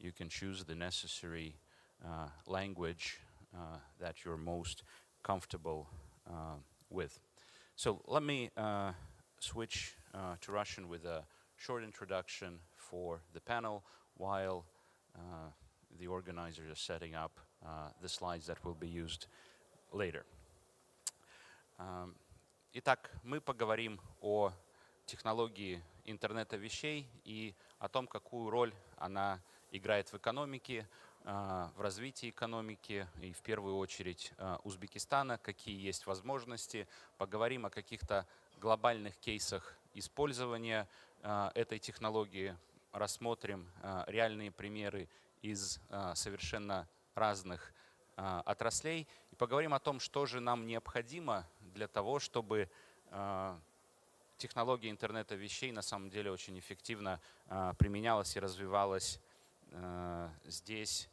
you can choose the necessary language that you're most comfortable with. So let me switch to Russian with a short introduction for the panel while the organizers are setting up the slides that will be used later. Итак, мы поговорим о технологии интернета вещей и о том, какую роль она играет в экономике, в развитии экономики и в первую очередь Узбекистана, какие есть возможности. Поговорим о каких-то глобальных кейсах использования этой технологии, рассмотрим реальные примеры из совершенно разных отраслей и поговорим о том, что же нам необходимо для того, чтобы технология интернета вещей на самом деле очень эффективно применялась и развивалась здесь,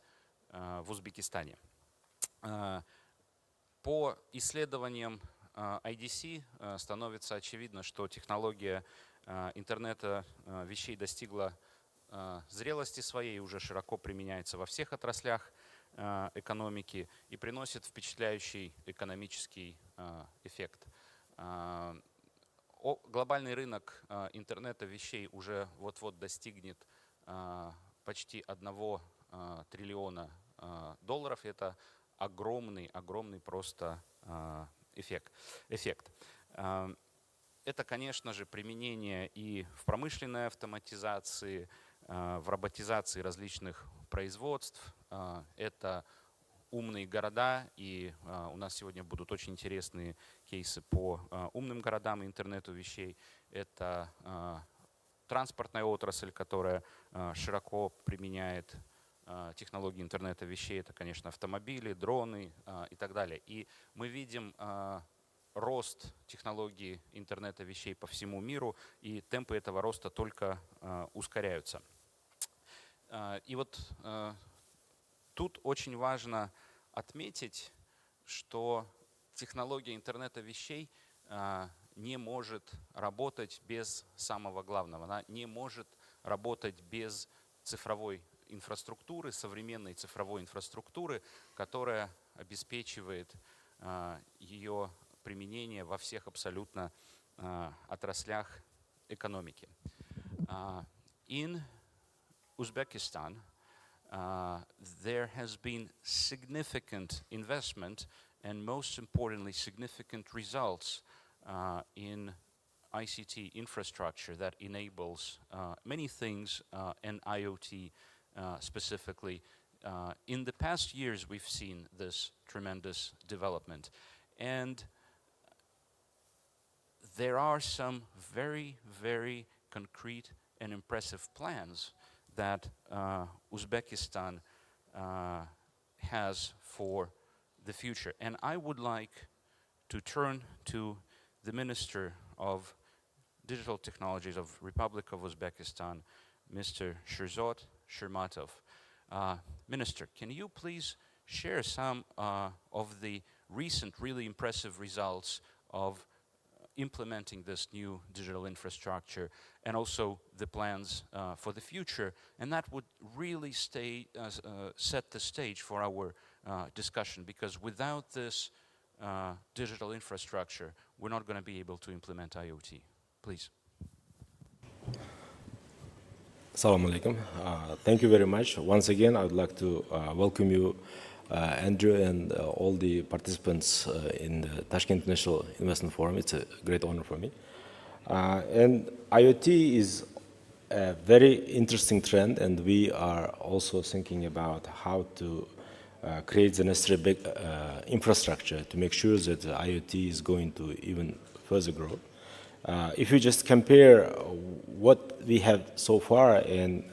в Узбекистане. По исследованиям IDC становится очевидно, что технология интернета вещей достигла зрелости своей, уже широко применяется во всех отраслях экономики и приносит впечатляющий экономический эффект. Глобальный рынок интернета вещей уже вот-вот достигнет почти 1 триллиона долларов. Это огромный просто эффект. Это, конечно же, применение и в промышленной автоматизации, в роботизации различных производств. Это умные города, и у нас сегодня будут очень интересные кейсы по умным городам и интернету вещей. Это транспортная отрасль, которая широко применяет технологии интернета вещей. Это, конечно, автомобили, дроны и так далее. И мы видим рост технологий интернета вещей по всему миру, и темпы этого роста только ускоряются. И вот тут очень важно отметить, что технология интернета вещей не может работать без самого главного. Она не может работать без цифровой инфраструктуры, современной цифровой инфраструктуры, которая обеспечивает ее применение во всех абсолютно отраслях экономики. In Uzbekistan, there has been significant investment and, most importantly, significant results in ICT infrastructure that enables many things, and IoT specifically. In the past years, we've seen this tremendous development. And there are some very, very concrete and impressive plans that Uzbekistan has for the future. And I would like to turn to the Minister of Digital Technologies of Republic of Uzbekistan, Mr. Sherzod Shermatov. Minister, can you please share some of the recent really impressive results of implementing this new digital infrastructure and also the plans for the future? And that would really set the stage for our discussion, because without this digital infrastructure, we're not going to be able to implement IoT. Please. Assalamu alaikum. Thank you very much. Once again, I would like to welcome you, Andrew, and all the participants in the Tashkent International Investment Forum. It's a great honor for me. And IoT is a very interesting trend, and we are also thinking about how to create the necessary big infrastructure to make sure that the IoT is going to even further grow. If you just compare what we have so far and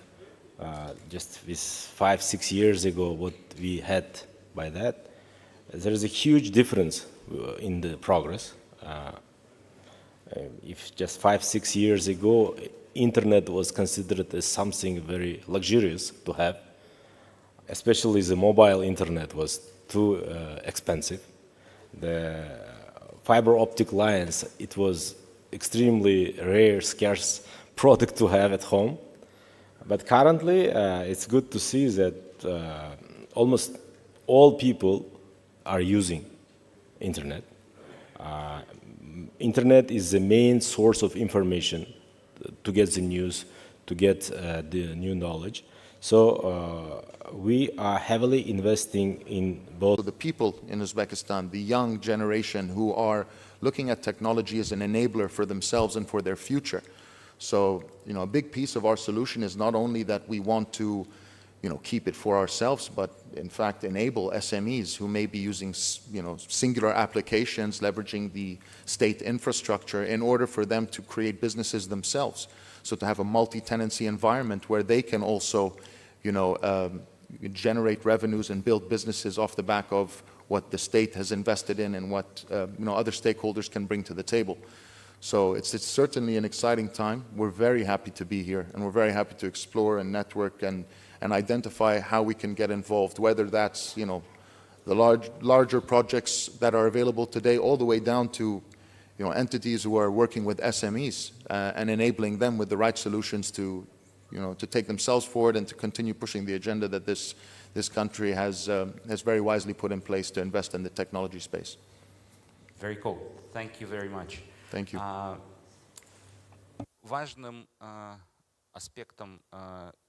just with 5-6 years ago, what we had by that, there is a huge difference in the progress. If just 5-6 years ago, internet was considered as something very luxurious to have, especially the mobile internet was too expensive. The fiber optic lines, it was extremely rare, scarce product to have at home. But currently, it's good to see that almost all people are using internet. Internet is the main source of information to get the news, to get the new knowledge. So we are heavily investing in both. The people in Uzbekistan, the young generation who are looking at technology as an enabler for themselves and for their future. So, a big piece of our solution is not only that we want to, keep it for ourselves, but in fact enable SMEs who may be using, singular applications, leveraging the state infrastructure in order for them to create businesses themselves. So to have a multi-tenancy environment where they can also, generate revenues and build businesses off the back of what the state has invested in and what, other stakeholders can bring to the table. So it's certainly an exciting time. We're very happy to be here, and we're very happy to explore and network and identify how we can get involved, whether that's, the larger projects that are available today, all the way down to, entities who are working with SMEs and enabling them with the right solutions to, to take themselves forward and to continue pushing the agenda that this country has very wisely put in place to invest in the technology space. Very cool. Thank you very much. Thank you. Важным аспектом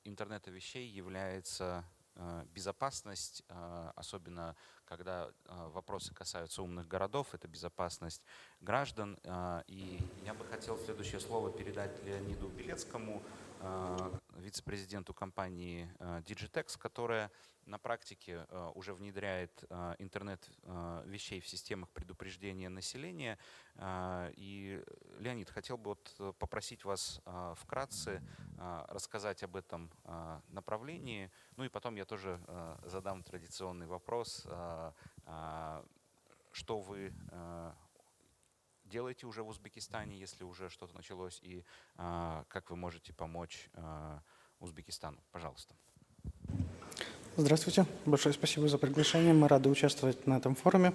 интернета вещей является безопасность, особенно когда вопросы касаются умных городов, это безопасность граждан. И я бы хотел следующее слово передать Леониду Белецкому, вице-президенту компании Digitex, которая на практике уже внедряет интернет вещей в системах предупреждения населения. И, Леонид, хотел бы попросить вас вкратце рассказать об этом направлении. Ну и потом я тоже задам традиционный вопрос, что вы делаете уже в Узбекистане, если уже что-то началось, и как вы можете помочь Узбекистану. Пожалуйста. Здравствуйте. Большое спасибо за приглашение. Мы рады участвовать на этом форуме.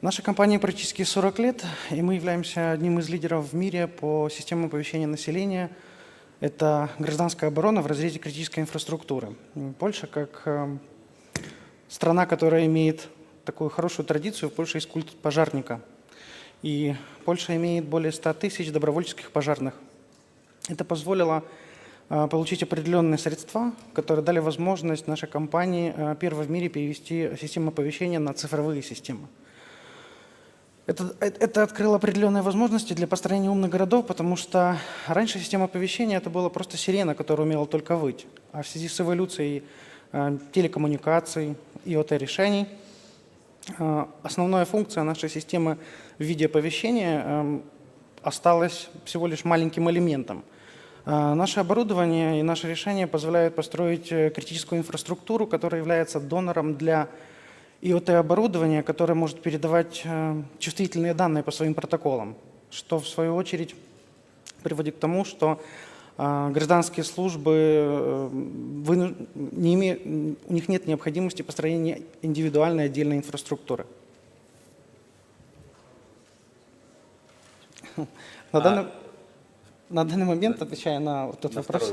Наша компания практически 40 лет, и мы являемся одним из лидеров в мире по системам оповещения населения. Это гражданская оборона в разрезе критической инфраструктуры. Польша, как страна, которая имеет такую хорошую традицию, в Польше есть культ пожарника. И Польша имеет более 100 тысяч добровольческих пожарных. Это позволило получить определенные средства, которые дали возможность нашей компании первой в мире перевести систему оповещения на цифровые системы. Это открыло определенные возможности для построения умных городов, потому что раньше система оповещения это была просто сирена, которая умела только выть. А в связи с эволюцией телекоммуникаций, IoT-решений, основная функция нашей системы в виде оповещения осталась всего лишь маленьким элементом. Наше оборудование и наши решения позволяют построить критическую инфраструктуру, которая является донором для IoT-оборудования, которое может передавать чувствительные данные по своим протоколам, что в свою очередь приводит к тому, что гражданские службы, у них нет необходимости построения индивидуальной отдельной инфраструктуры. На данный момент, отвечая на тот вопрос,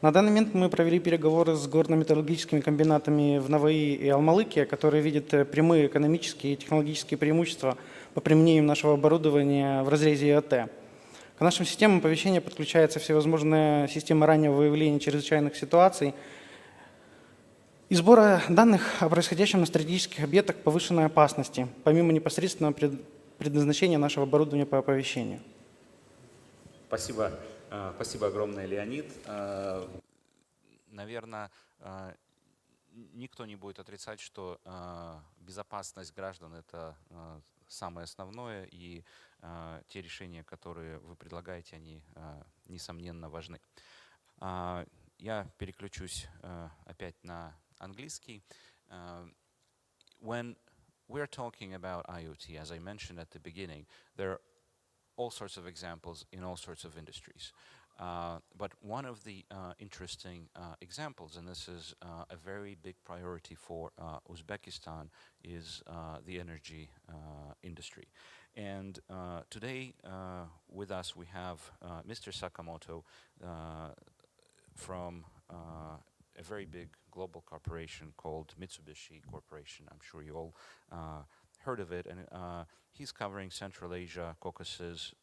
на данный момент мы провели переговоры с горно-металлургическими комбинатами в Наваи и Алмалыке, которые видят прямые экономические и технологические преимущества по применению нашего оборудования в разрезе IoT. К нашим системам оповещения подключаются всевозможные системы раннего выявления чрезвычайных ситуаций и сбора данных о происходящем на стратегических объектах повышенной опасности, помимо непосредственного предназначения нашего оборудования по оповещению. Спасибо. Спасибо огромное, Леонид. Наверное, никто не будет отрицать, что безопасность граждан – это самое основное, и те решения, которые вы предлагаете, они, несомненно, важны. Я переключусь опять на английский. When we're talking about IoT, as I mentioned at the beginning, there are all sorts of examples in all sorts of industries. But one of the interesting examples, and this is a very big priority for Uzbekistan, is the energy industry. And today with us we have Mr. Sakamoto, from a very big global corporation called Mitsubishi Corporation. I'm sure you all heard of it, and he's covering Central Asia, Caucasus,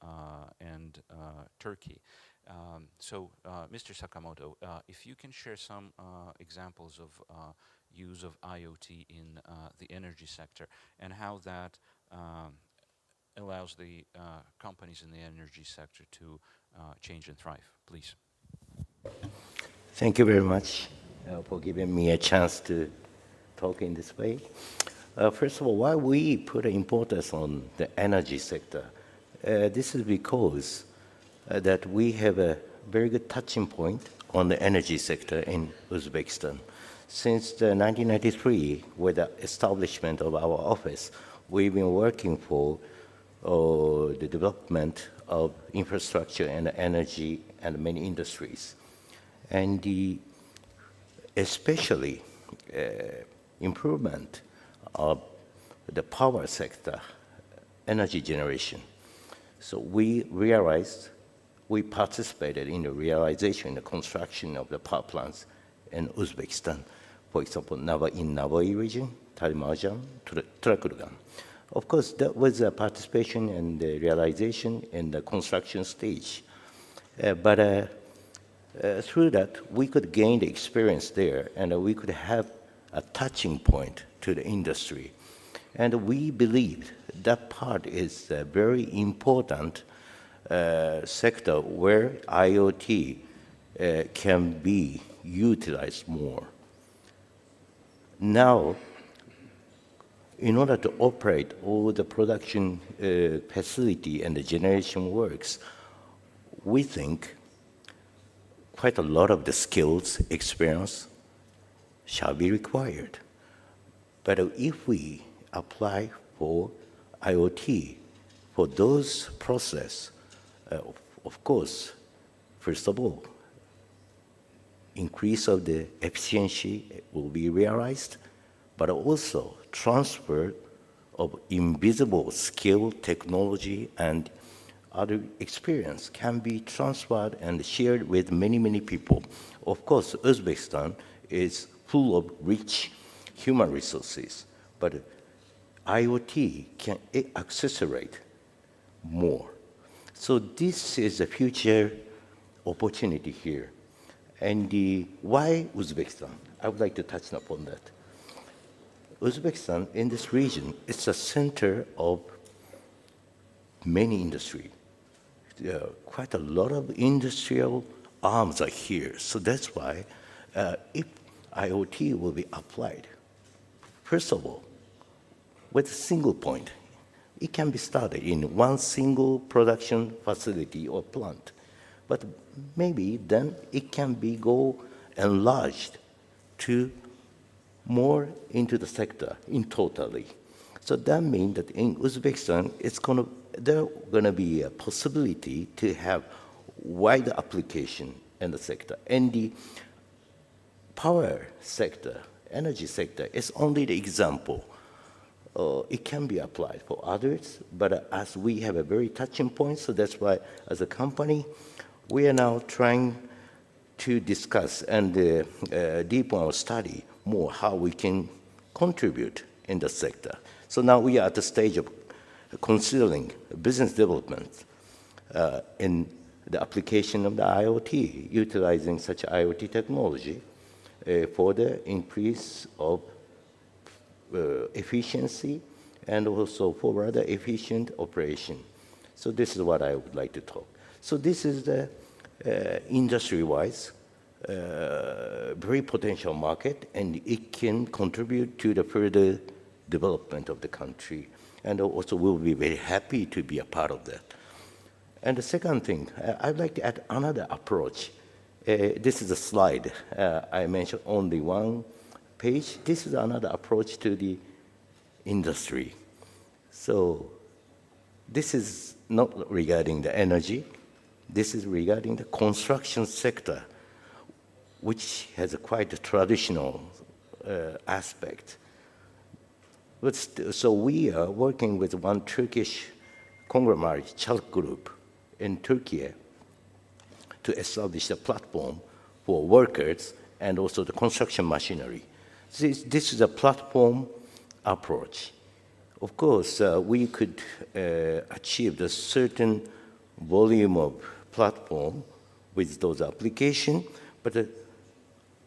and Turkey. So, Mr. Sakamoto, if you can share some examples of use of IoT in the energy sector and how that allows the companies in the energy sector to change and thrive, please. Thank you very much for giving me a chance to talk in this way. First of all, why we put importance on the energy sector? This is because that we have a very good touching point on the energy sector in Uzbekistan. Since 1993, with the establishment of our office, we've been working for the development of infrastructure and energy and many industries. And especially improvement of the power sector, energy generation. So we realized, we participated in the realization, the construction of the power plants in Uzbekistan. For example, in Navoi region, Talimarjan, Turakurgan. Of course, that was a participation and the realization in the construction stage. But through that, we could gain the experience there, and we could have a touching point to the industry. And we believe that part is a very important sector where IoT can be utilized more. Now, in order to operate all the production facility and the generation works, we think quite a lot of the skills, experience shall be required. But if we apply for IoT for those process, of course, first of all, increase of the efficiency will be realized, but also transfer of invisible skill, technology, and other experience can be transferred and shared with many, many people. Of course, Uzbekistan is full of rich human resources, but IoT can accelerate more. So this is a future opportunity here. And why Uzbekistan? I would like to touch upon that. Uzbekistan, in this region, is a center of many industry. Quite a lot of industrial arms are here. So that's why if IoT will be applied, first of all, with a single point, it can be started in one single production facility or plant. But maybe then it can be go enlarged to more into the sector in totally. So that means that in Uzbekistan, there going to be a possibility to have wider application in the sector. And the power sector, energy sector is only the example. It can be applied for others, but as we have a very touching point, so that's why as a company, we are now trying to discuss and deepen our study more how we can contribute in the sector. So now we are at the stage of considering business development in the application of the IoT, utilizing such IoT technology for the increase of efficiency and also for rather efficient operation. So this is what I would like to talk. So this is the industry-wise very potential market, and it can contribute to the further development of the country. And also we'll be very happy to be a part of that. And the second thing, I'd like to add another approach. This is a slide. I mentioned only one page. This is another approach to the industry. So this is not regarding the energy. This is regarding the construction sector, which has a quite a traditional aspect. But so we are working with one Turkish conglomerate, Çalk Group, in Turkey to establish a platform for workers and also the construction machinery. This is a platform approach. Of course, we could achieve a certain volume of platform with those applications, but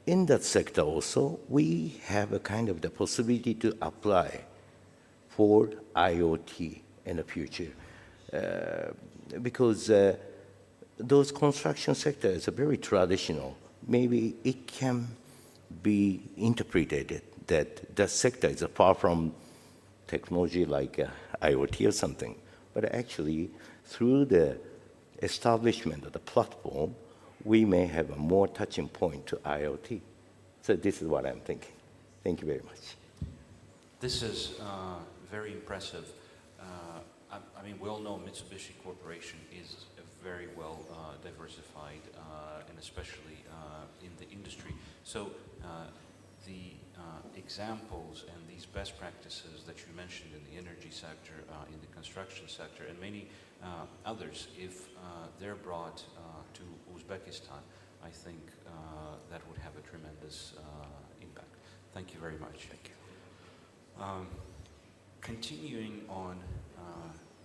in that sector also, we have a kind of the possibility to apply for IoT in the future. Because those construction sectors are very traditional. Maybe it can be interpreted that that sector is far from technology like IoT or something. But actually, through the establishment of the platform, we may have a more touching point to IoT. So this is what I'm thinking. Thank you very much. This is very impressive. I mean, we all know Mitsubishi Corporation is a very well diversified, and especially in the industry. So the examples and these best practices that you mentioned in the energy sector, in the construction sector, and many others, if they're brought to Uzbekistan, I think that would have a tremendous impact. Thank you very much. Thank you. Continuing on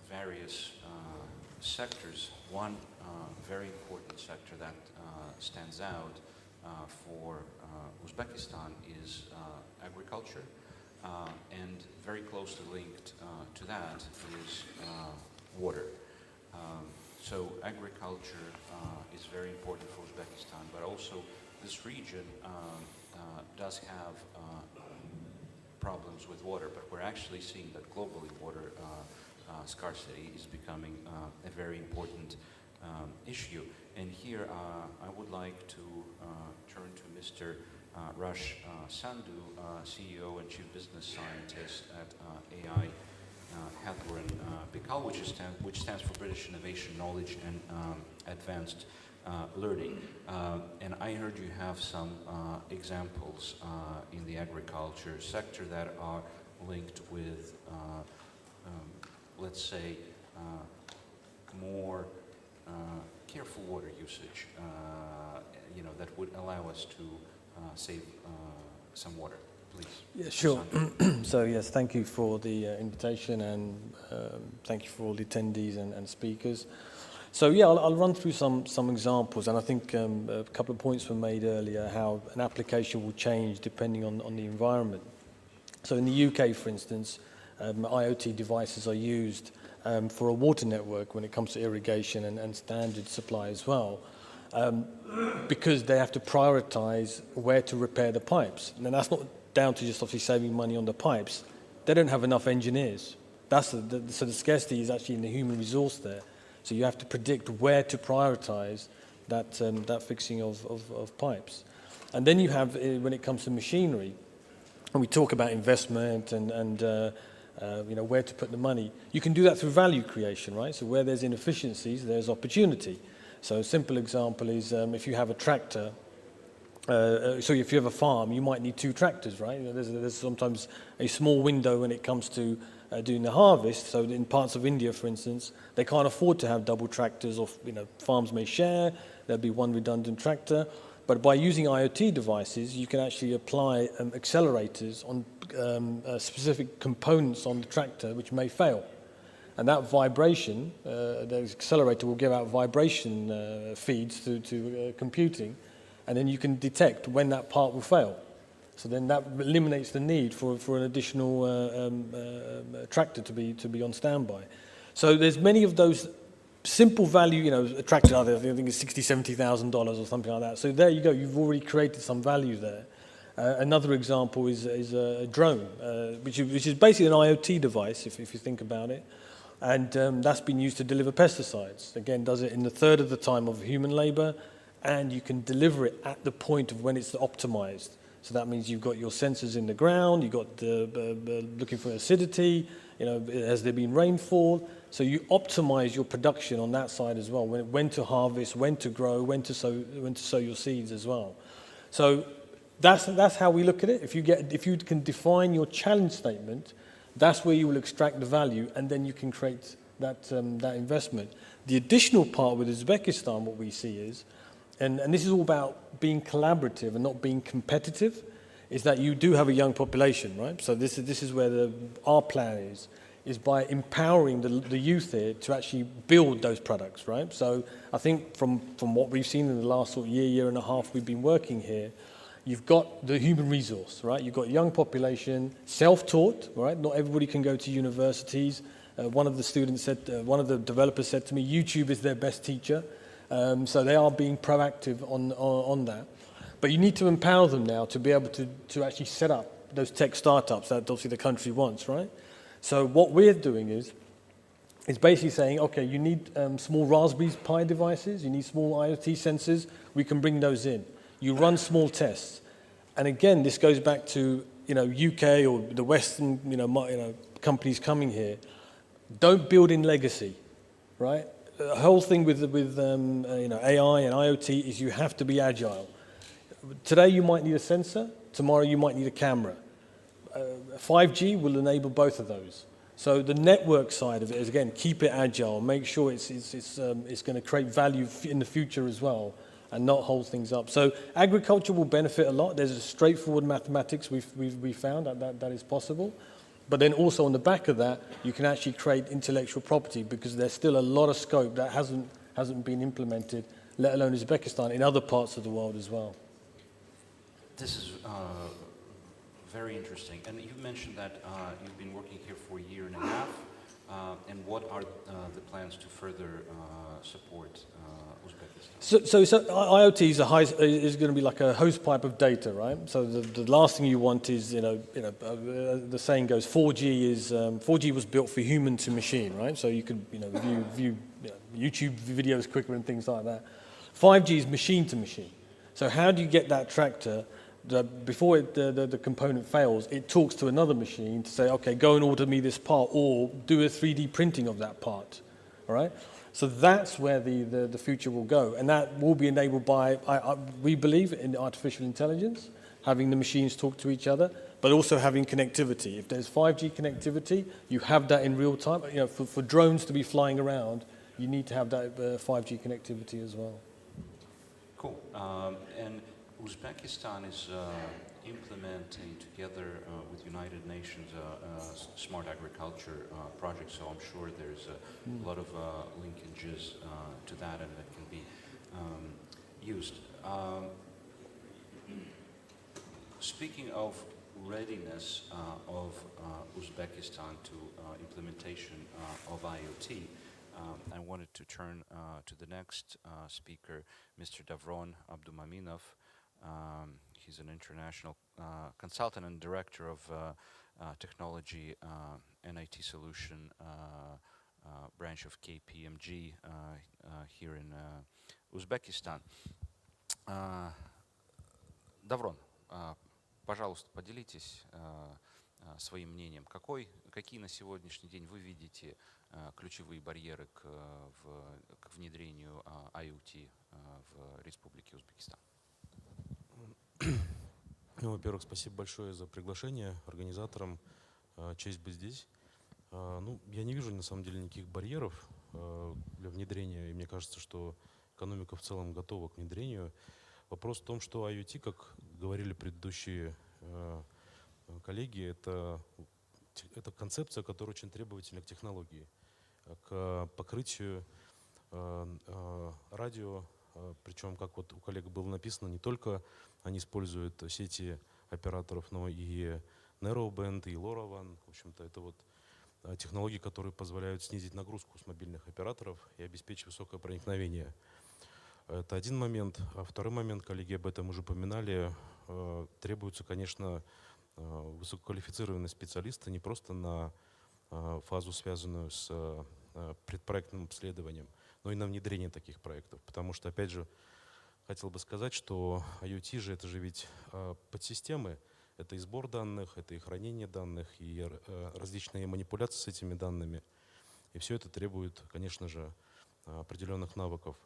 various sectors, one very important sector that stands out for Uzbekistan is agriculture, and very closely linked to that is water. So agriculture is very important for Uzbekistan, but also this region does have problems with water, but we're actually seeing that globally water scarcity is becoming a very important issue. And here I would like to turn to Mr. Rush Sandhu, CEO and Chief Business Scientist at AI Hadler Bikal, which stands for British Innovation, Knowledge and Advanced Learning. And I heard you have some examples in the agriculture sector that are linked with, let's say, more careful water usage, that would allow us to save some water. Please. Yeah, sure. So yes, thank you for the invitation, and thank you for all the attendees and speakers. So yeah, I'll run through some examples, and I think a couple of points were made earlier, how an application will change depending on the environment. So in the UK, for instance, IoT devices are used for a water network when it comes to irrigation and standard supply as well, because they have to prioritize where to repair the pipes. And that's not down to just obviously saving money on the pipes. They don't have enough engineers. So the scarcity is actually in the human resource there. So you have to predict where to prioritize that fixing of pipes. And then you have, when it comes to machinery, and we talk about investment and where to put the money, you can do that through value creation, right? So where there's inefficiencies, there's opportunity. So a simple example is if you have a tractor, so if you have a farm, you might need 2 tractors, right? There's sometimes a small window when it comes to doing the harvest. So in parts of India, for instance, they can't afford to have double tractors, or farms may share. There'll be one redundant tractor. But by using IoT devices, you can actually apply accelerators on specific components on the tractor which may fail. And that vibration, the accelerator will give out vibration feeds to computing, and then you can detect when that part will fail. So then that eliminates the need for an additional tractor to be on standby. So there's many of those simple value, a tractor, I think it's $60,000, $70,000 or something like that. So there you go, you've already created some value there. Another example is a drone, which is basically an IoT device, if you think about it. And that's been used to deliver pesticides. Again, does it in a third of the time of human labor, and you can deliver it at the point of when it's optimized. So that means you've got your sensors in the ground, you've got looking for acidity, has there been rainfall? So you optimize your production on that side as well, when to harvest, when to grow, when to sow your seeds as well. So that's how we look at it. If you can define your challenge statement, that's where you will extract the value, and then you can create that investment. The additional part with Uzbekistan, what we see is And this is all about being collaborative and not being competitive, is that you do have a young population, right? So this is where our plan is by empowering the youth here to actually build those products, right? So I think from what we've seen in the last sort of year and a half we've been working here, you've got the human resource, right? You've got young population, self-taught, right? Not everybody can go to universities. One of the developers said to me, YouTube is their best teacher. So they are being proactive on that. But you need to empower them now to be able to actually set up those tech startups that obviously the country wants, right? So what we're doing is basically saying, okay, you need small Raspberry Pi devices, you need small IoT sensors, we can bring those in. You run small tests. And again, this goes back to, UK or the Western, companies coming here. Don't build in legacy, right? The whole thing with AI and IoT is you have to be agile. Today you might need a sensor, tomorrow you might need a camera. 5G will enable both of those. So the network side of it is, again, keep it agile, make sure it's going to create value in the future as well, and not hold things up. So agriculture will benefit a lot. There's a straightforward mathematics we found that is possible. But then also on the back of that, you can actually create intellectual property, because there's still a lot of scope that hasn't been implemented, let alone Uzbekistan, in other parts of the world as well. This is very interesting. And you mentioned that you've been working here for a year and a half. And what are the plans to further support Uzbekistan? So IoT is going to be like a hose pipe of data, right? So the last thing you want is, the saying goes, 4G was built for human to machine, right? So you could, view YouTube videos quicker and things like that. 5G is machine to machine. So how do you get that tractor before the component fails, it talks to another machine to say, okay, go and order me this part, or do a 3D printing of that part, all right? So that's where the future will go, and that will be enabled by, we believe, in artificial intelligence, having the machines talk to each other, but also having connectivity. If there's 5G connectivity, you have that in real time. For drones to be flying around, you need to have that 5G connectivity as well. Cool. And Uzbekistan is implementing together with United Nations smart agriculture project, so I'm sure there's a lot of linkages to that, and that can be used. Speaking of readiness of Uzbekistan to implementation of IoT, I wanted to turn to the next speaker, Mr. Davron Abdumaminov. He's an international consultant and director of technology and IT solution branch of KPMG here in Uzbekistan. Davron, пожалуйста, поделитесь своим мнением. Какие на сегодняшний день вы видите ключевые барьеры к внедрению IoT в Республике Узбекистан? Ну, во-первых, спасибо большое за приглашение организаторам. Честь быть здесь. Ну, я не вижу на самом деле никаких барьеров для внедрения, и мне кажется, что экономика в целом готова к внедрению. Вопрос в том, что IoT, как говорили предыдущие коллеги, это концепция, которая очень требовательна к технологии, к покрытию радио, причем, как вот у коллег было написано, не только они используют сети операторов, но и Narrowband, и LoRaWAN. В общем-то, это вот технологии, которые позволяют снизить нагрузку с мобильных операторов и обеспечить высокое проникновение. Это один момент. А второй момент, коллеги об этом уже упоминали, требуются, конечно, высококвалифицированные специалисты не просто на фазу, связанную с предпроектным обследованием, но и на внедрение таких проектов. Потому что, опять же, хотел бы сказать, что IoT же это же ведь подсистемы, это и сбор данных, это и хранение данных, и различные манипуляции с этими данными. И все это требует, конечно же, определенных навыков.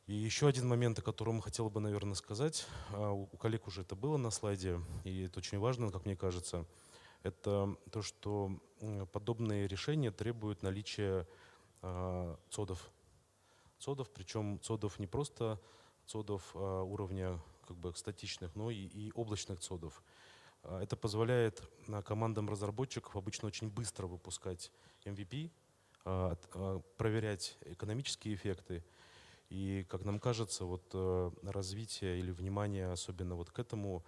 И еще один момент, о котором хотел бы, наверное, сказать, у коллег уже это было на слайде, и это очень важно, как мне кажется, это то, что подобные решения требуют наличия цодов. Причем цодов не просто цодов уровня как бы статичных, но и облачных цодов. Это позволяет командам разработчиков обычно очень быстро выпускать MVP, проверять экономические эффекты. И, как нам кажется, вот развитие или внимание особенно вот к этому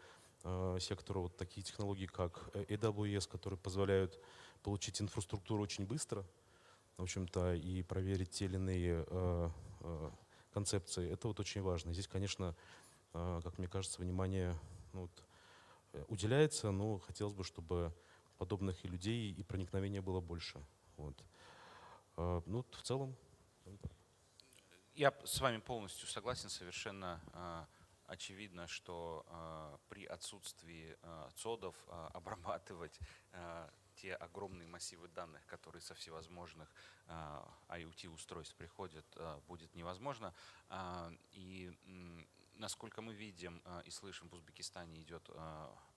сектору, вот такие технологии, как AWS, которые позволяют получить инфраструктуру очень быстро, в общем-то, и проверить те или иные концепции, это вот очень важно. Здесь, конечно, как мне кажется, внимание уделяется, но хотелось бы, чтобы подобных и людей, и проникновения было больше. Вот. Ну, в целом. Я с вами полностью согласен. Совершенно очевидно, что при отсутствии цодов обрабатывать те огромные массивы данных, которые со всевозможных IoT-устройств приходят, будет невозможно. И насколько мы видим и слышим, в Узбекистане идет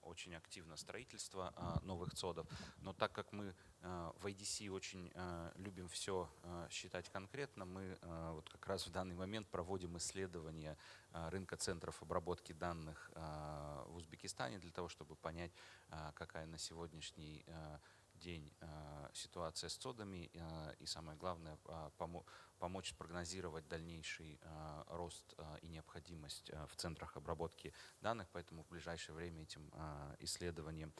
очень активно строительство новых цодов. Но так как мы в IDC очень любим все считать конкретно, мы вот как раз в данный момент проводим исследование рынка центров обработки данных в Узбекистане для того, чтобы понять, какая на сегодняшний день ситуация с цодами и, самое главное, помочь спрогнозировать дальнейший рост и необходимость в центрах обработки данных. Поэтому в ближайшее время этим исследованием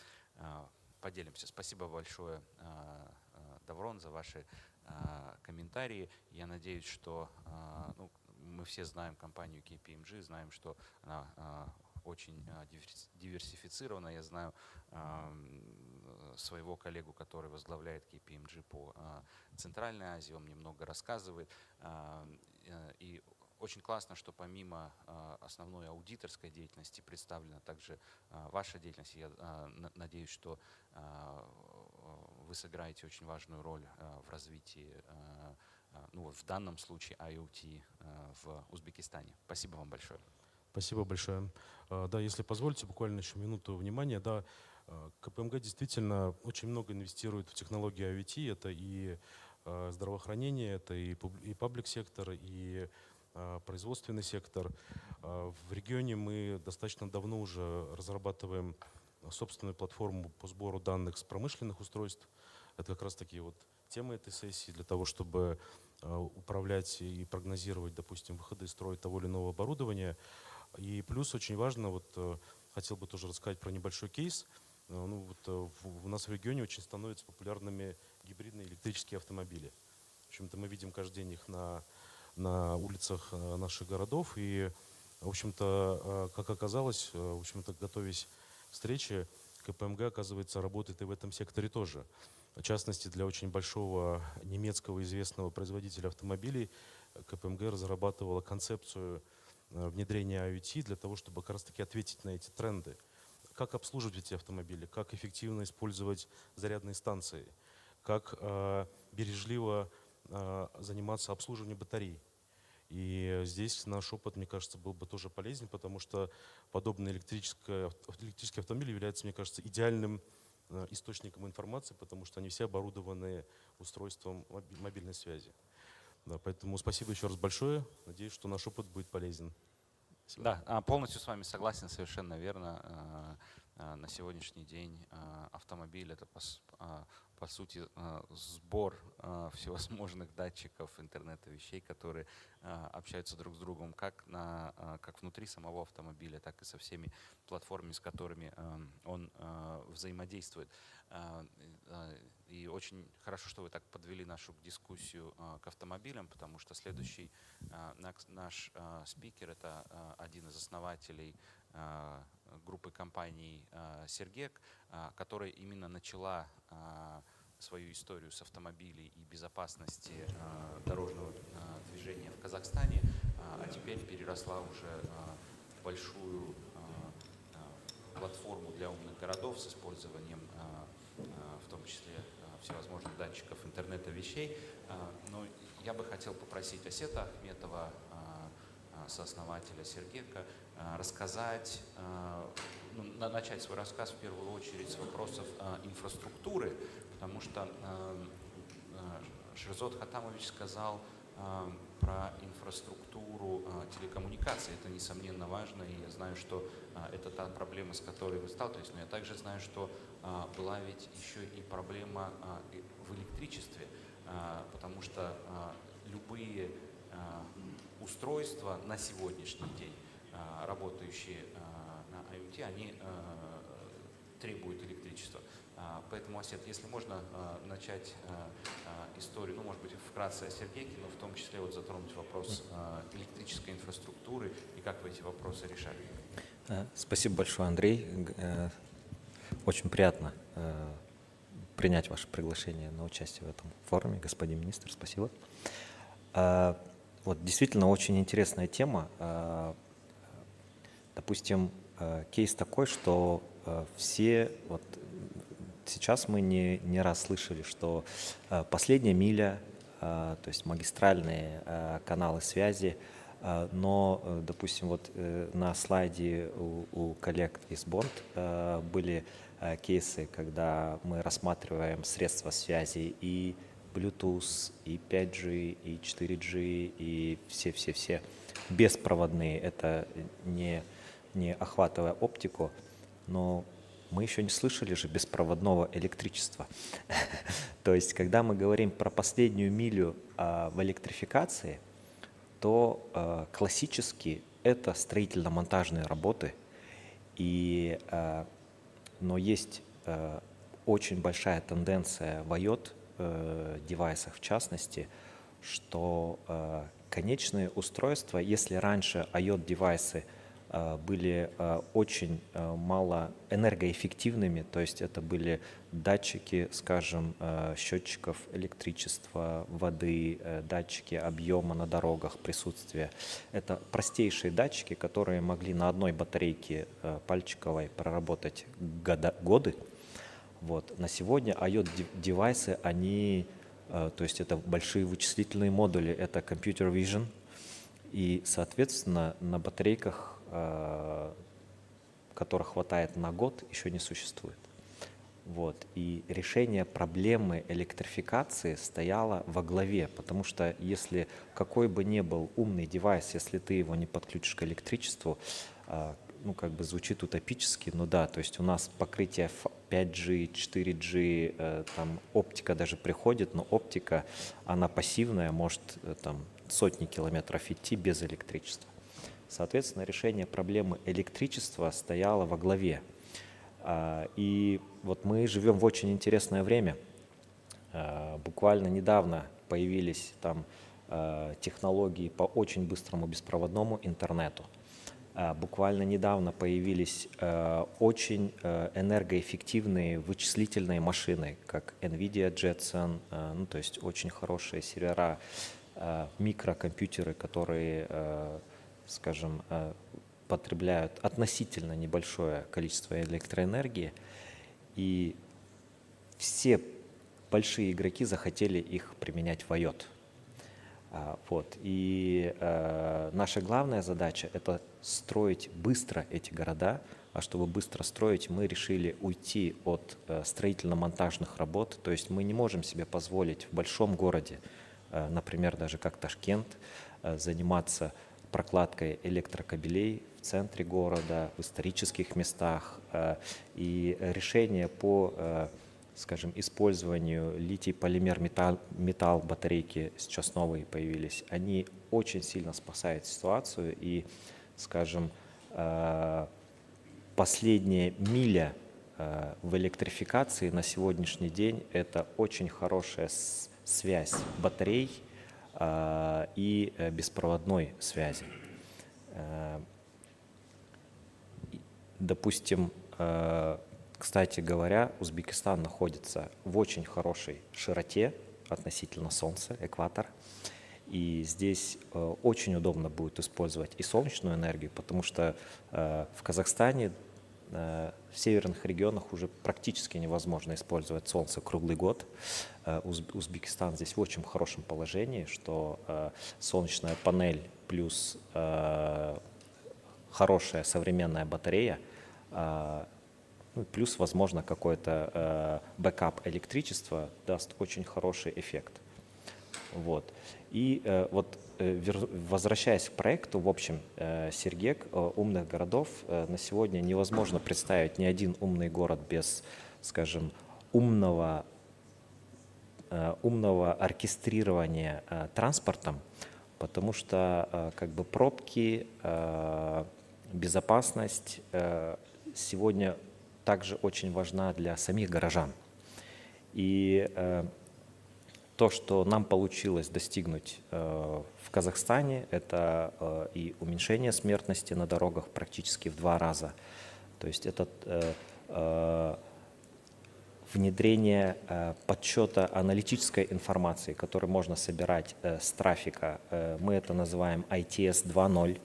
поделимся. Спасибо большое, Даврон, за ваши комментарии. Я надеюсь, что мы все знаем компанию KPMG, знаем, что она очень диверсифицирована. Я знаю своего коллегу, который возглавляет KPMG по Центральной Азии, он мне много рассказывает. И очень классно, что помимо основной аудиторской деятельности представлена также ваша деятельность. Я надеюсь, что вы сыграете очень важную роль в развитии, в данном случае IoT в Узбекистане. Спасибо вам большое. Спасибо большое. Да, если позволите, буквально еще минуту внимания. Да, КПМГ действительно очень много инвестирует в технологии IoT. Это и здравоохранение, это и паблик-сектор, и производственный сектор. В регионе мы достаточно давно уже разрабатываем собственную платформу по сбору данных с промышленных устройств. Это как раз таки вот тема этой сессии для того, чтобы управлять и прогнозировать, допустим, выходы из строя того или иного оборудования. И плюс очень важно, вот хотел бы тоже рассказать про небольшой кейс. У нас в регионе очень становятся популярными гибридные электрические автомобили. В общем-то, мы видим каждый день их на улицах наших городов. И, в общем-то, как оказалось, в общем-то, готовясь к встрече, КПМГ, оказывается, работает и в этом секторе тоже. В частности, для очень большого немецкого известного производителя автомобилей КПМГ разрабатывала концепцию внедрения IoT для того, чтобы как раз-таки ответить на эти тренды. Как обслуживать эти автомобили, как эффективно использовать зарядные станции, как бережливо заниматься обслуживанием батарей. И здесь наш опыт, мне кажется, был бы тоже полезен, потому что подобный электрический автомобиль является, мне кажется, идеальным источником информации, потому что они все оборудованы устройством мобильной связи. Да, поэтому спасибо еще раз большое. Надеюсь, что наш опыт будет полезен. Спасибо. Да, полностью с вами согласен, совершенно верно. На сегодняшний день автомобиль — это по сути сбор всевозможных датчиков интернета вещей, которые общаются друг с другом как внутри самого автомобиля, так и со всеми платформами, с которыми он взаимодействует. И очень хорошо, что вы так подвели нашу дискуссию к автомобилям, потому что следующий наш спикер — это один из основателей группы компаний «Сергек», которая именно начала свою историю с автомобилей и безопасности дорожного движения в Казахстане, а теперь переросла уже в большую платформу для умных городов с использованием в том числе всевозможных датчиков интернета вещей. Но я бы хотел попросить Асета Ахметова, сооснователя Сергека, рассказать, начать свой рассказ в первую очередь с вопросов инфраструктуры, потому что Шерзот Хатамович сказал про инфраструктуру телекоммуникаций. Это, несомненно, важно, и я знаю, что это та проблема, с которой вы сталкивались, но я также знаю, что была ведь еще и проблема в электричестве, потому что любые устройства на сегодняшний день, работающие на IoT, они требуют электричества. Поэтому, Асет, если можно начать историю, ну, может быть, вкратце о Сергейке, но в том числе вот затронуть вопрос электрической инфраструктуры и как вы эти вопросы решали. Спасибо большое, Андрей. Очень приятно принять ваше приглашение на участие в этом форуме. Господин министр, спасибо. Вот действительно очень интересная тема. Допустим, кейс такой, что все, вот сейчас мы не раз слышали, что последняя миля, то есть магистральные каналы связи, но, допустим, вот на слайде у коллег из Бонд были кейсы, когда мы рассматриваем средства связи и Bluetooth, и 5G, и 4G, и все беспроводные, это не охватывая оптику, но мы еще не слышали же беспроводного электричества. То есть, когда мы говорим про последнюю милю в электрификации, то классически это строительно-монтажные работы, но есть очень большая тенденция в IoT-девайсах в частности, что конечные устройства, если раньше IoT-девайсы были очень мало энергоэффективными, то есть это были датчики, скажем, счетчиков электричества, воды, датчики объема на дорогах, присутствия. Это простейшие датчики, которые могли на одной батарейке пальчиковой проработать годы. Вот. На сегодня IoT-девайсы, они, то есть это большие вычислительные модули, это computer vision, и, соответственно, на батарейках, которых хватает на год, еще не существует. Вот. И решение проблемы электрификации стояло во главе, потому что если какой бы ни был умный девайс, если ты его не подключишь к электричеству, ну, как бы звучит утопически, но да, то есть у нас покрытие 5G, 4G, там оптика даже приходит, но оптика, она пассивная, может там сотни километров идти без электричества. Соответственно, решение проблемы электричества стояло во главе. И вот мы живем в очень интересное время. Буквально недавно появились там технологии по очень быстрому беспроводному интернету. Буквально недавно появились очень энергоэффективные вычислительные машины, как NVIDIA Jetson, ну, то есть очень хорошие сервера, микрокомпьютеры, которые, скажем, потребляют относительно небольшое количество электроэнергии, и все большие игроки захотели их применять в IoT. Вот. И наша главная задача – это строить быстро эти города, а чтобы быстро строить, мы решили уйти от строительно-монтажных работ, то есть мы не можем себе позволить в большом городе, например, даже как Ташкент, заниматься прокладкой электрокабелей в центре города, в исторических местах. И решения по, скажем, использованию литий-полимер-металл батарейки, сейчас новые появились, они очень сильно спасают ситуацию. И, скажем, последняя миля в электрификации на сегодняшний день – это очень хорошая связь батарей и беспроводной связи. Допустим, кстати говоря, Узбекистан находится в очень хорошей широте относительно Солнца, экватор. И здесь очень удобно будет использовать и солнечную энергию, потому что в Казахстане, в северных регионах уже практически невозможно использовать солнце круглый год. Узбекистан здесь в очень хорошем положении, что солнечная панель плюс хорошая современная батарея, плюс, возможно, какой-то бэкап электричества даст очень хороший эффект. Вот. И возвращаясь к проекту, в общем, Сергек, умных городов, на сегодня невозможно представить ни один умный город без, скажем, умного оркестрирования транспортом, потому что как бы пробки, безопасность сегодня также очень важна для самих горожан. И то, что нам получилось достигнуть в Казахстане, это и уменьшение смертности на дорогах практически в 2 раза. То есть это внедрение подсчета аналитической информации, которую можно собирать с трафика. Мы это называем ITS 2.0.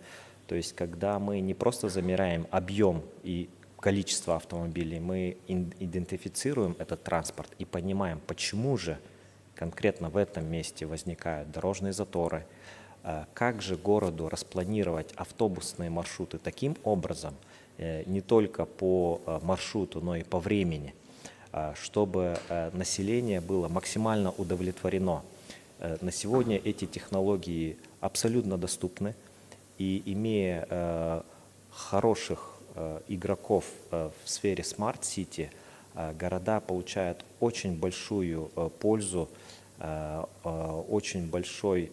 То есть когда мы не просто замеряем объем и количество автомобилей, мы идентифицируем этот транспорт и понимаем, почему же конкретно в этом месте возникают дорожные заторы, как же городу распланировать автобусные маршруты таким образом, не только по маршруту, но и по времени, чтобы население было максимально удовлетворено. На сегодня эти технологии абсолютно доступны, и имея хороших игроков в сфере Smart City, города получают очень большую пользу, очень большой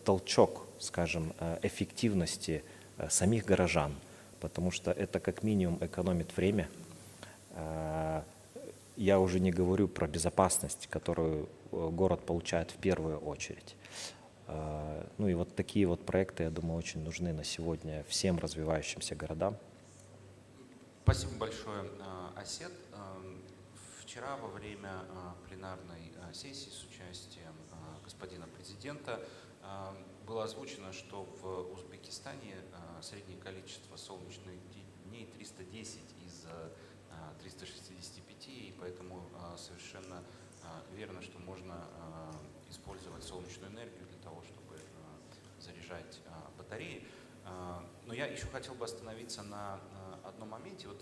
толчок, скажем, эффективности самих горожан, потому что это как минимум экономит время. Я уже не говорю про безопасность, которую город получает в первую очередь. Ну и вот такие вот проекты, я думаю, очень нужны на сегодня всем развивающимся городам. Спасибо большое, Асет. Вчера во время пленарной сессии с участием господина президента было озвучено, что в Узбекистане среднее количество солнечных дней 310 из 365, и поэтому совершенно верно, что можно использовать солнечную энергию для того, чтобы заряжать батареи. Но я еще хотел бы остановиться на одном моменте. Вот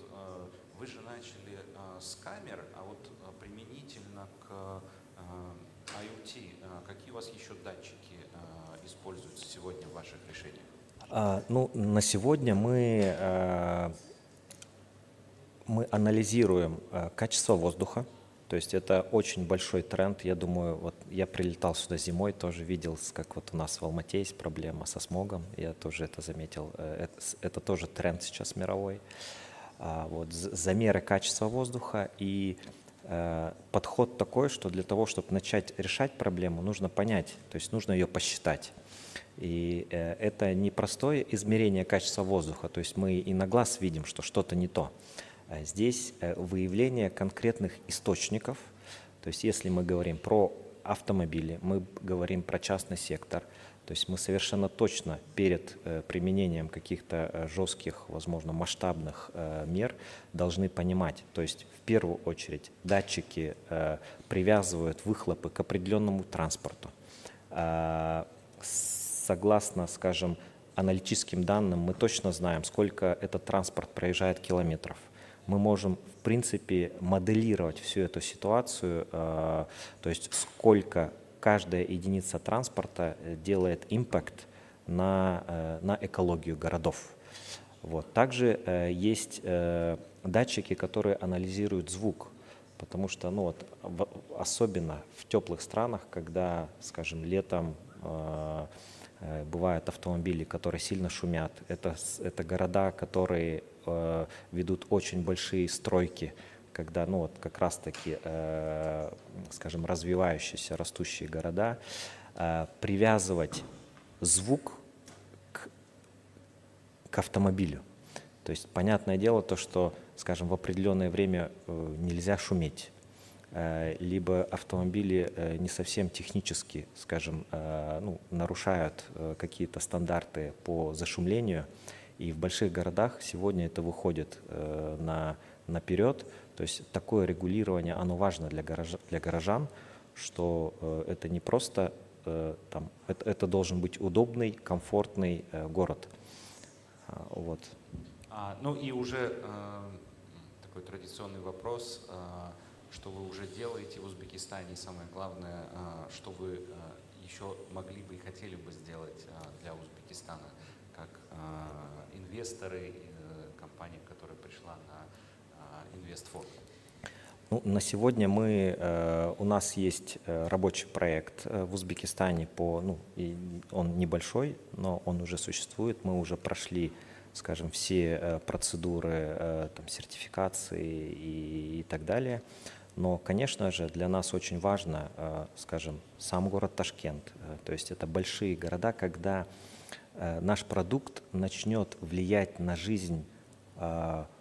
вы же начали с камер, а вот применительно к IoT, какие у вас еще датчики используются сегодня в ваших решениях? Ну, на сегодня мы анализируем качество воздуха. То есть это очень большой тренд. Я думаю, вот я прилетал сюда зимой, тоже видел, как вот у нас в Алмате есть проблема со смогом. Я тоже это заметил. Это тоже тренд сейчас мировой. Вот, замеры качества воздуха и подход такой, что для того, чтобы начать решать проблему, нужно понять, то есть нужно ее посчитать. И это не простое измерение качества воздуха, то есть мы и на глаз видим, что что-то не то. Здесь выявление конкретных источников, то есть если мы говорим про автомобили, мы говорим про частный сектор, то есть мы совершенно точно перед применением каких-то жестких, возможно, масштабных мер должны понимать, то есть в первую очередь датчики привязывают выхлопы к определенному транспорту. Согласно, скажем, аналитическим данным, мы точно знаем, сколько этот транспорт проезжает километров. Мы можем, в принципе, моделировать всю эту ситуацию, то есть сколько каждая единица транспорта делает импакт на экологию городов. Вот. Также есть датчики, которые анализируют звук, потому что ну, вот, особенно в теплых странах, когда, скажем, летом бывают автомобили, которые сильно шумят, это города, которые ведут очень большие стройки, когда ну, вот как раз-таки, скажем, развивающиеся, растущие города, привязывать звук к автомобилю. То есть понятное дело то, что, скажем, в определенное время нельзя шуметь, либо автомобили не совсем технически, скажем, ну, нарушают какие-то стандарты по зашумлению, и в больших городах сегодня это выходит наперед. То есть такое регулирование, оно важно для горожан, что это не просто, там, это должен быть удобный, комфортный город. Вот. Ну и уже такой традиционный вопрос, что вы уже делаете в Узбекистане, и самое главное, что вы еще могли бы и хотели бы сделать для Узбекистана, как инвесторы, компания, которая пришла на инвестфорум? Ну, на сегодня у нас есть рабочий проект в Узбекистане он небольшой, но он уже существует. Мы уже прошли, скажем, все процедуры сертификации и так далее. Но, конечно же, для нас очень важно, скажем, сам город Ташкент. То есть это большие города, когда наш продукт начнет влиять на жизнь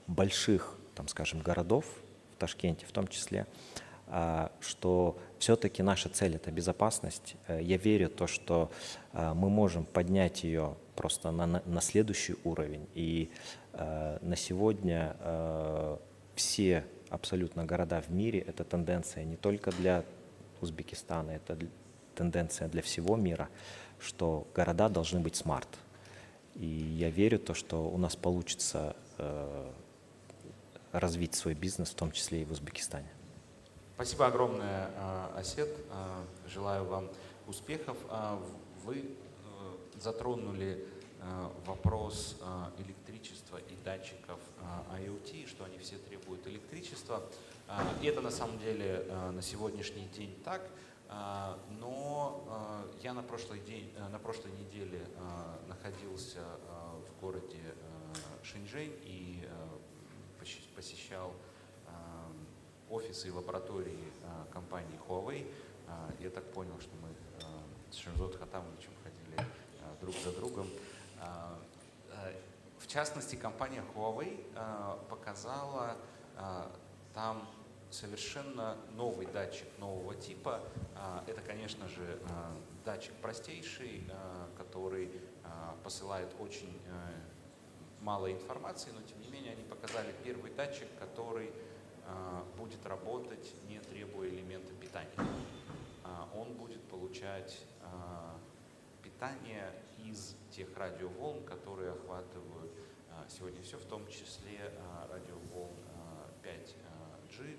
больших, скажем, городов, в Ташкенте в том числе, что все-таки наша цель — это безопасность. Я верю в то, что мы можем поднять ее просто на следующий уровень. И на сегодня все абсолютно города в мире — это тенденция не только для Узбекистана, это тенденция для всего мира, что города должны быть смарт. И я верю в то, что у нас получится развить свой бизнес, в том числе и в Узбекистане. Спасибо огромное, Асет. Желаю вам успехов. Вы затронули вопрос электричества и датчиков IoT, что они все требуют электричества. И это на самом деле на сегодняшний день так. Но я на прошлой неделе находился в городе Шэньчжэнь и посещал офисы и лаборатории компании Huawei. Я так понял, что мы с Шамзот Хатамовичем ходили друг за другом. В частности, компания Huawei показала там совершенно новый датчик нового типа. Это, конечно же, датчик простейший, который посылает очень мало информации, но тем не менее они показали первый датчик, который будет работать, не требуя элемента питания. Он будет получать питание из тех радиоволн, которые охватывают сегодня все, в том числе радиоволн 5G,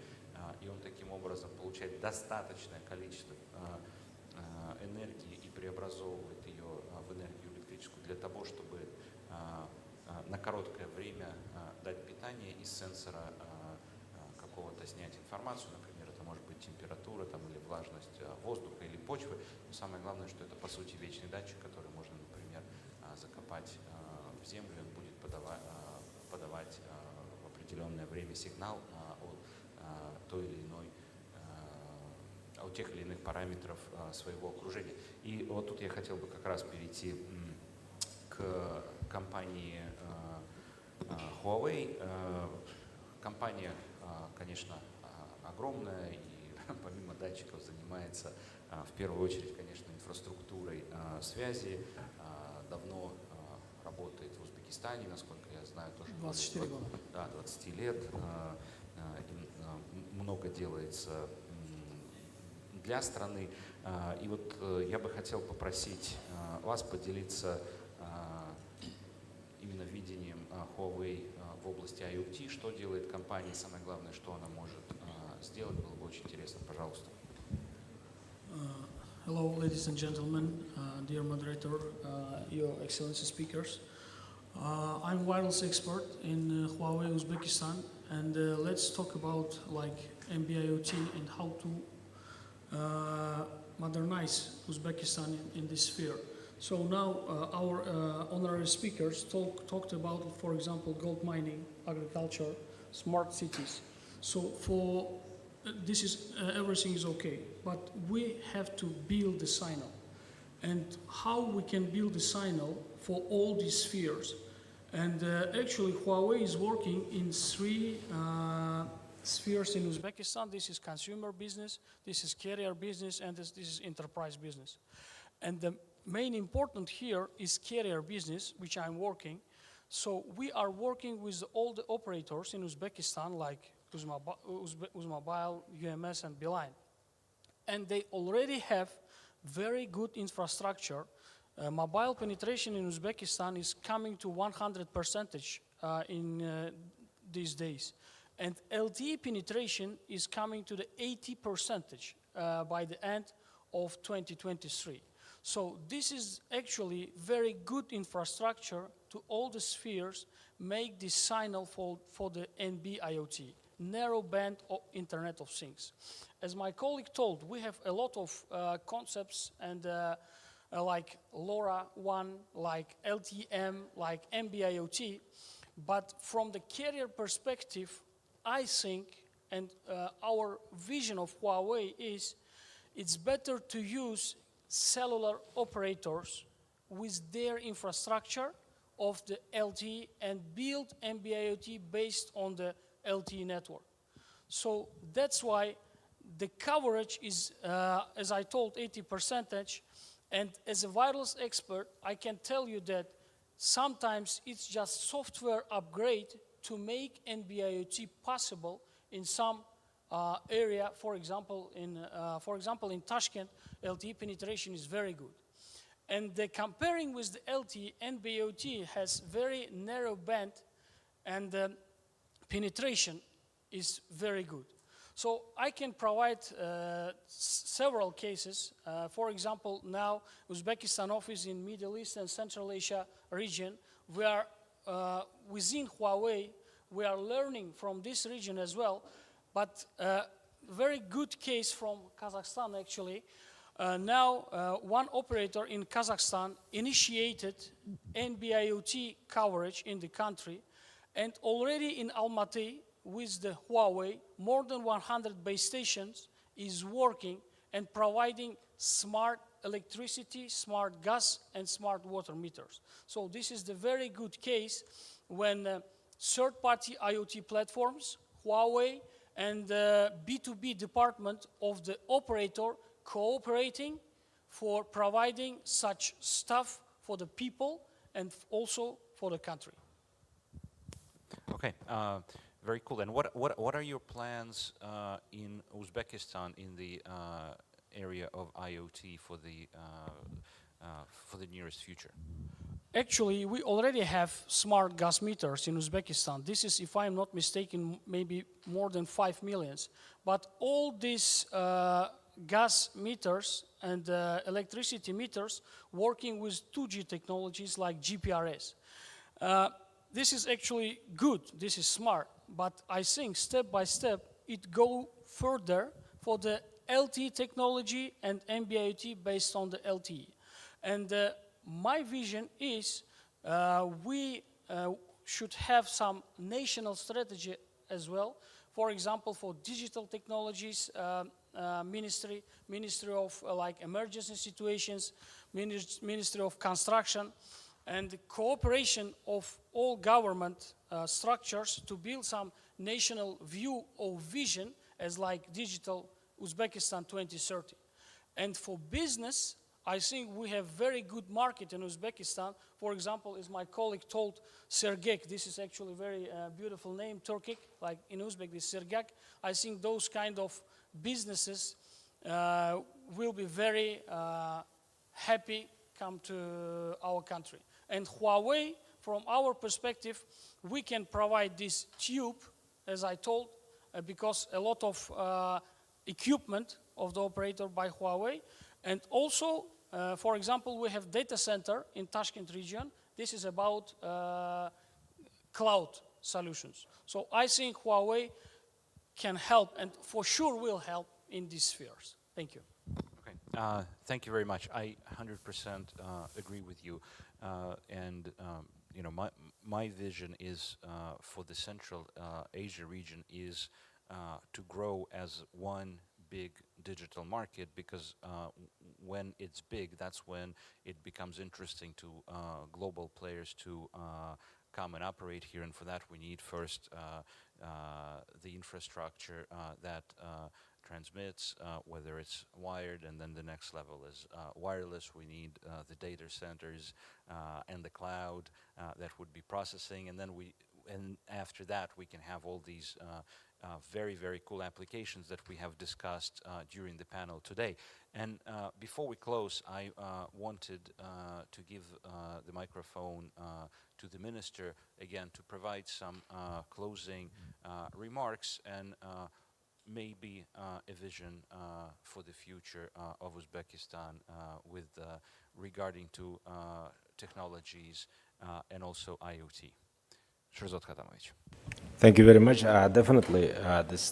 и он таким образом получает достаточное количество энергии и преобразовывает ее в энергию электрическую для того, чтобы на короткое время дать питание из сенсора какого-то, снять информацию, например, это может быть температура или влажность воздуха или почвы, но самое главное, что это по сути вечный датчик, который можно, например, закопать в землю, и он будет подавать в определенное время сигнал о тех или иных параметров своего окружения. И вот тут я хотел бы как раз перейти к компании Huawei. Компания, конечно, огромная и помимо датчиков занимается в первую очередь, конечно, инфраструктурой связи. Давно работает в Узбекистане, насколько я знаю, тоже 24 года. Да, 20 лет. Много делается для страны. И вот я бы хотел попросить вас поделиться именно видением Huawei в области IoT, что делает компания, самое главное, что она может сделать, было бы очень интересно. Пожалуйста. Hello, ladies and gentlemen, dear moderator, your excellency speakers. I'm wireless expert in Huawei, Uzbekistan, and let's talk about MBIoT and how to modernize Uzbekistan in this sphere. So now our honorary speakers talked about, for example, gold mining, agriculture, smart cities. So for this is everything is okay, but we have to build the signal. And how we can build the signal for all these spheres. And actually Huawei is working in three spheres in Uzbekistan. This is consumer business, this is carrier business, and this is enterprise business. And the main important here is carrier business, which I'm working. So we are working with all the operators in Uzbekistan, like Uzmobile, UMS, and Beeline. And they already have very good infrastructure. Mobile penetration in Uzbekistan is coming to 100% in these days. And LTE penetration is coming to the 80% by the end of 2023. So this is actually very good infrastructure to all the spheres, make this signal for the NB-IoT, narrowband Internet of Things. As my colleague told, we have a lot of concepts and like LoRaWAN, like LTM, like NB-IoT, but from the carrier perspective, I think, and our vision of Huawei is, it's better to use cellular operators with their infrastructure of the LTE and build NB-IoT based on the LTE network. So that's why the coverage is, as I told, 80%. And as a wireless expert, I can tell you that sometimes it's just software upgrade to make NB-IoT possible in some area. For example, in Tashkent, LTE penetration is very good. And comparing with the LTE, NB-IoT has very narrow band, and penetration is very good. So I can provide several cases. For example, now Uzbekistan office in Middle East and Central Asia region, we are within Huawei, we are learning from this region as well. But very good case from Kazakhstan actually. Now one operator in Kazakhstan initiated NB-IoT coverage in the country, and already in Almaty with the Huawei, more than 100 base stations is working and providing smart electricity, smart gas, and smart water meters. So this is the very good case when third-party IoT platforms, Huawei, and the B2B department of the operator cooperating for providing such stuff for the people and also for the country. Okay. Very cool. And what are your plans in Uzbekistan in the area of IoT for the nearest future? Actually, we already have smart gas meters in Uzbekistan. This is, if I'm not mistaken, maybe more than 5 million. But all these gas meters and electricity meters working with 2G technologies like GPRS. This is actually good. This is smart. But I think step by step, it go further for the LTE technology and NB-IoT based on the LTE. And my vision is we should have some national strategy as well. For example, for digital technologies, Ministry of like emergency situations, Ministry of Construction, and the cooperation of all government structures to build some national view or vision as like digital Uzbekistan 2030. And for business, I think we have very good market in Uzbekistan. For example, as my colleague told, Sergek, this is actually a very beautiful name, Turkic, like in Uzbek, this Sergek. I think those kind of businesses will be very happy come to our country. And Huawei, from our perspective, we can provide this tube, as I told, because a lot of equipment of the operator by Huawei. And also, for example, we have data center in Tashkent region. This is about cloud solutions. So I think Huawei can help and for sure will help in these spheres. Thank you. Okay. Thank you very much. I 100% agree with you. And you know, my vision is for the Central Asia region is to grow as one big digital market, because when it's big, that's when it becomes interesting to global players to come and operate here. And for that, we need first the infrastructure that transmits, whether it's wired, and then the next level is wireless. We need the data centers and the cloud that would be processing, and then after that we can have all these very, very cool applications that we have discussed during the panel today. And before we close, I wanted to give the microphone to the Minister again to provide some closing remarks. And maybe a vision for the future of Uzbekistan with regarding to technologies and also IoT. Shirzod Khatamovich. Thank you very much. Definitely,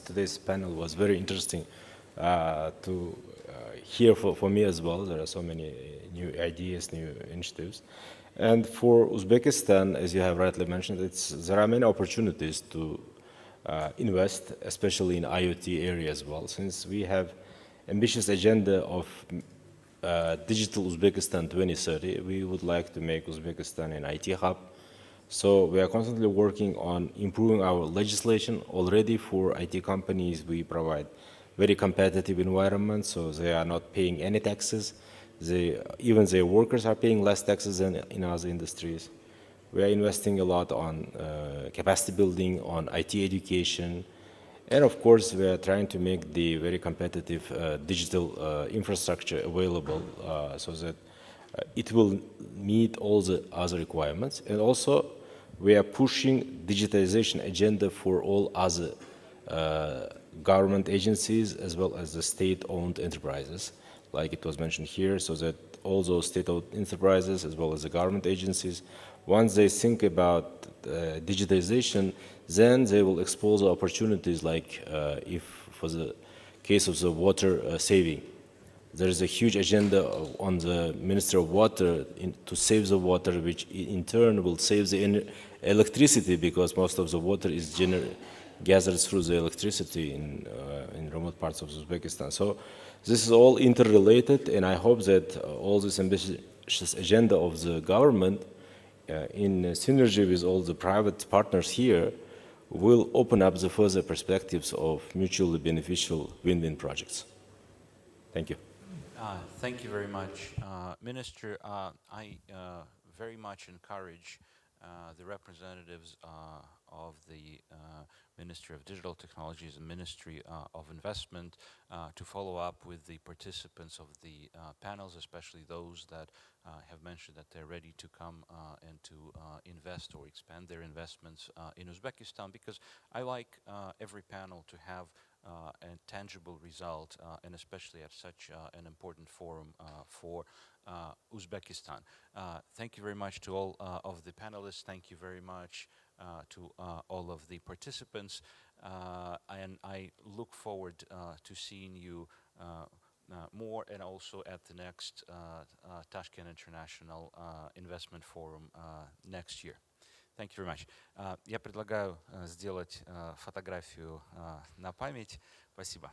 today's panel was very interesting to hear for me as well. There are so many new ideas, new initiatives. And for Uzbekistan, as you have rightly mentioned, there are many opportunities to invest, especially in IoT area as well, since we have ambitious agenda of digital Uzbekistan 2030. We would like to make Uzbekistan an IT hub. So we are constantly working on improving our legislation. Already for IT companies, we provide very competitive environment, so they are not paying any taxes. Even their workers are paying less taxes than in other industries. We are investing a lot on capacity building, on IT education, and of course, we are trying to make the very competitive digital infrastructure available so that it will meet all the other requirements. And also, we are pushing digitization agenda for all other government agencies as well as the state-owned enterprises, like it was mentioned here, so that all those state-owned enterprises as well as the government agencies, once they think about digitization, then they will expose the opportunities like if for the case of the water saving. There is a huge agenda on the Ministry of Water to save the water, which in turn will save the electricity, because most of the water is gathered through the electricity in remote parts of Uzbekistan. So this is all interrelated, and I hope that all this ambitious agenda of the government in synergy with all the private partners here will open up the further perspectives of mutually beneficial win-win projects. Thank you. Thank you very much. Minister, I very much encourage the representatives of the Ministry of Digital Technologies and Ministry of Investment to follow up with the participants of the panels, especially those that have mentioned that they're ready to come and to invest or expand their investments in Uzbekistan, because I like every panel to have a tangible result, and especially at such an important forum for Uzbekistan. Thank you very much to all of the panelists. Thank you very much to all of the participants. And I look forward to seeing you more, and also at the next Tashkent International Investment Forum next year. Thank you very much. Я предлагаю сделать фотографию на память. Спасибо.